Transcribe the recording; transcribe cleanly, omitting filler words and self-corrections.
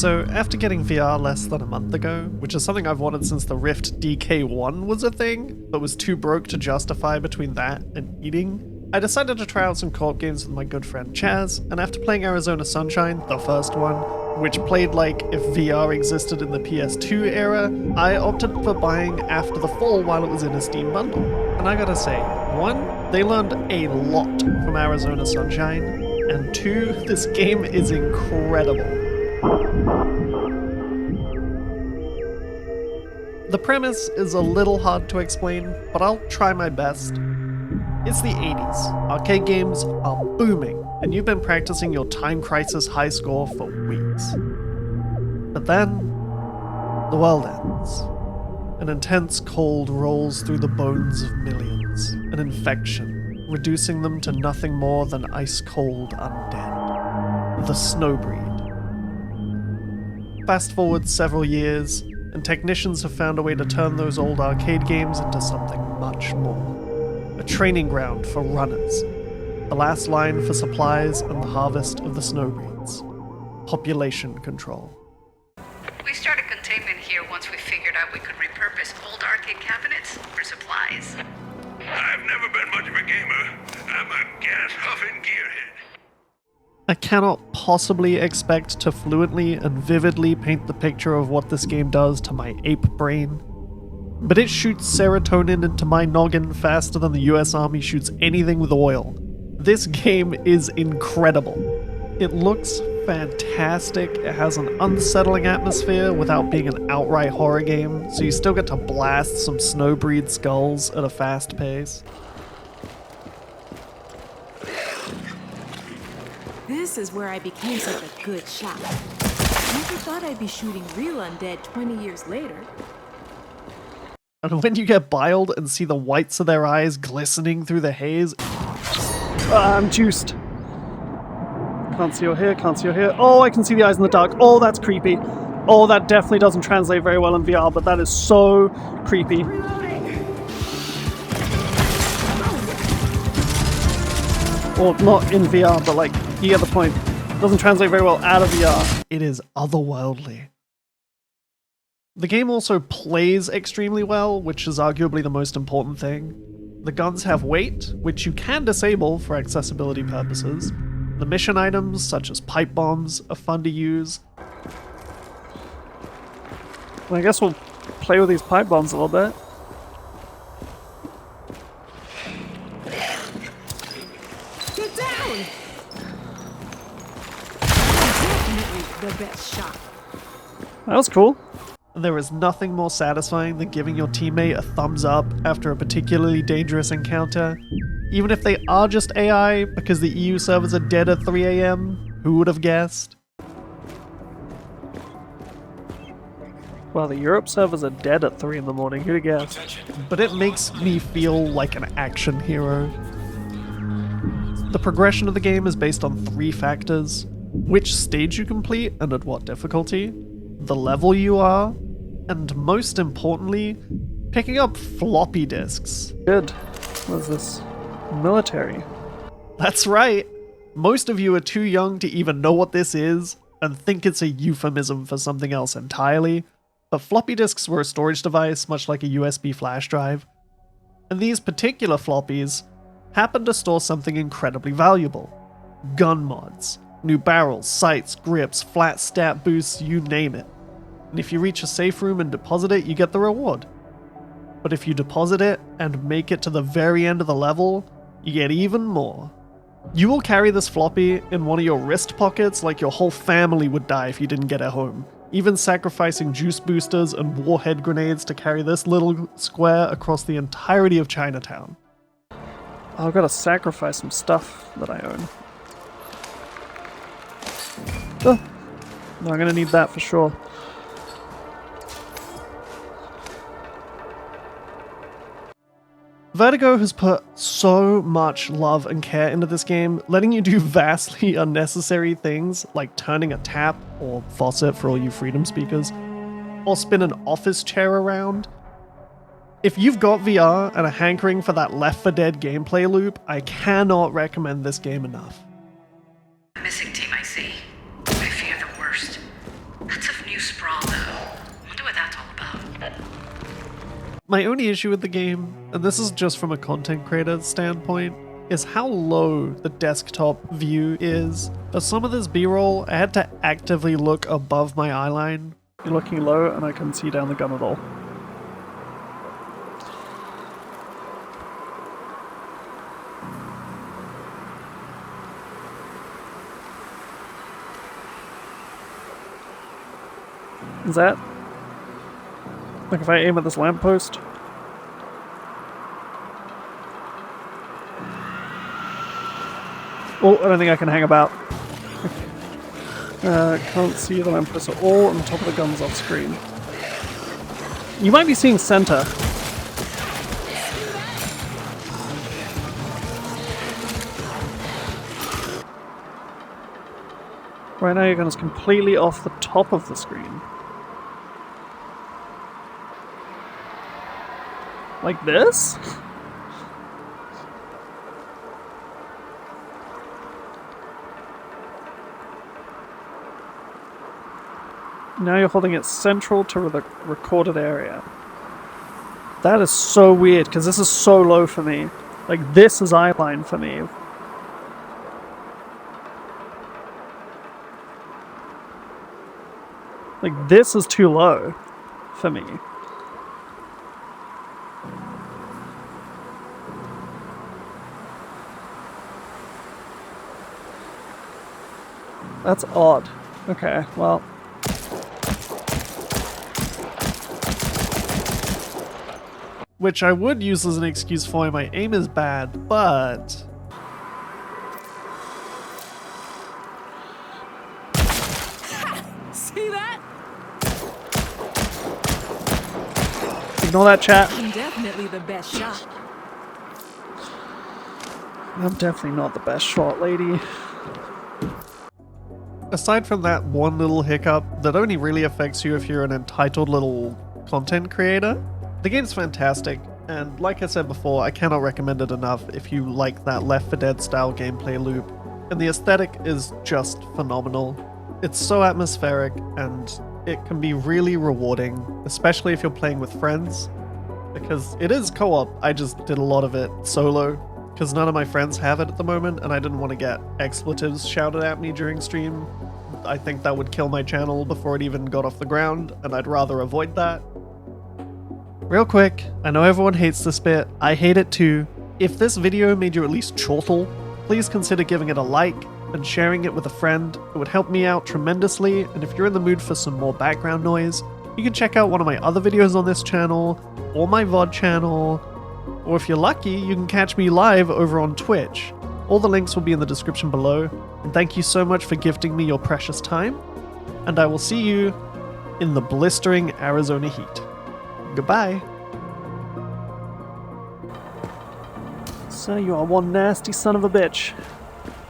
So after getting VR less than a month ago, which is something I've wanted since the Rift DK1 was a thing, but was too broke to justify between that and eating, I decided to try out some co-op games with my good friend Chaz, and after playing Arizona Sunshine, the first one, which played like if VR existed in the PS2 era, I opted for buying After the Fall while it was in a Steam bundle. And I gotta say, 1, they learned a lot from Arizona Sunshine, and 2, this game is incredible. The premise is a little hard to explain, but I'll try my best. It's the 80s. Arcade games are booming, and you've been practicing your Time Crisis high score for weeks. But then, the world ends. An intense cold rolls through the bones of millions, an infection, reducing them to nothing more than ice-cold undead. The Snowbreed. Fast forward several years, and technicians have found a way to turn those old arcade games into something much more. A training ground for runners, the last line for supplies and the harvest of the Snowbreeds. Population control. We started containment here once we figured out we could repurpose old arcade cabinets for supplies. I've never been much of a gamer. I'm a gas-huffing gearhead. I cannot possibly expect to fluently and vividly paint the picture of what this game does to my ape brain. But it shoots serotonin into my noggin faster than the US Army shoots anything with oil. This game is incredible. It looks fantastic, it has an unsettling atmosphere without being an outright horror game, so you still get to blast some Snowbreed skulls at a fast pace. This is where I became such a good shot. Never thought I'd be shooting real undead 20 years later. And when you get biled and see the whites of their eyes glistening through the haze... I'm juiced. Can't see your hair, can't see your hair. Oh, I can see the eyes in the dark. Oh, that's creepy. Oh, that definitely doesn't translate very well in VR, but that is so creepy. Or not in VR, but like, you get the point. It doesn't translate very well out of VR. It is otherworldly. The game also plays extremely well, which is arguably the most important thing. The guns have weight, which you can disable for accessibility purposes. The mission items, such as pipe bombs, are fun to use. Well, I guess we'll play with these pipe bombs a little bit. Get down! Definitely the best shot. That was cool. There is nothing more satisfying than giving your teammate a thumbs up after a particularly dangerous encounter. Even if they are just AI, because the EU servers are dead at 3 AM, who would have guessed? Well, the Europe servers are dead at 3 in the morning, who'd have guessed? But it makes me feel like an action hero. The progression of the game is based on 3 factors: which stage you complete and at what difficulty, the level you are, and most importantly, picking up floppy disks. Good. What is this? Military. That's right. Most of you are too young to even know what this is, and think it's a euphemism for something else entirely, but floppy disks were a storage device much like a USB flash drive. And these particular floppies happen to store something incredibly valuable. Gun mods. New barrels, sights, grips, flat stat boosts, you name it. And if you reach a safe room and deposit it, you get the reward. But if you deposit it and make it to the very end of the level, you get even more. You will carry this floppy in one of your wrist pockets like your whole family would die if you didn't get it home, even sacrificing juice boosters and warhead grenades to carry this little square across the entirety of Chinatown. I've got to sacrifice some stuff that I own. Oh, I'm gonna need that for sure. Vertigo has put so much love and care into this game, letting you do vastly unnecessary things like turning a tap, or faucet for all you freedom speakers, or spin an office chair around. If you've got VR and a hankering for that Left 4 Dead gameplay loop, I cannot recommend this game enough. Missing team I see. I fear the worst. That you sprawl, though. Wonder what that's all about. My only issue with the game, and this is just from a content creator standpoint, is how low the desktop view is. For some of this B-roll, I had to actively look above my eyeline. You're looking low and I couldn't see down the gun at all. Is that? Like if I aim at this lamppost? Oh, I don't think I can hang about. Can't see the lamppost at all, and the top of the gun's off screen. You might be seeing center. Right now your gun is completely off the top of the screen. Like this? Now you're holding it central to the recorded area. That is so weird, because this is so low for me. Like, this is eyeline for me. Like, this is too low for me. That's odd. Okay, well. Which I would use as an excuse for my aim is bad, but... See that? Ignore that, chat. I'm definitely the best shot. I'm definitely not the best shot, lady. Aside from that one little hiccup that only really affects you if you're an entitled little content creator, the game's fantastic, and like I said before, I cannot recommend it enough if you like that Left 4 Dead style gameplay loop, and the aesthetic is just phenomenal. It's so atmospheric, and it can be really rewarding, especially if you're playing with friends, because it is co-op. I just did a lot of it solo, because none of my friends have it at the moment, and I didn't want to get expletives shouted at me during stream. I think that would kill my channel before it even got off the ground, and I'd rather avoid that. Real quick, I know everyone hates this bit, I hate it too. If this video made you at least chortle, please consider giving it a like and sharing it with a friend. It would help me out tremendously, and if you're in the mood for some more background noise, you can check out one of my other videos on this channel, or my VOD channel, or if you're lucky, you can catch me live over on Twitch. All the links will be in the description below, and thank you so much for gifting me your precious time, and I will see you in the blistering Arizona heat. Goodbye. So you are one nasty son of a bitch.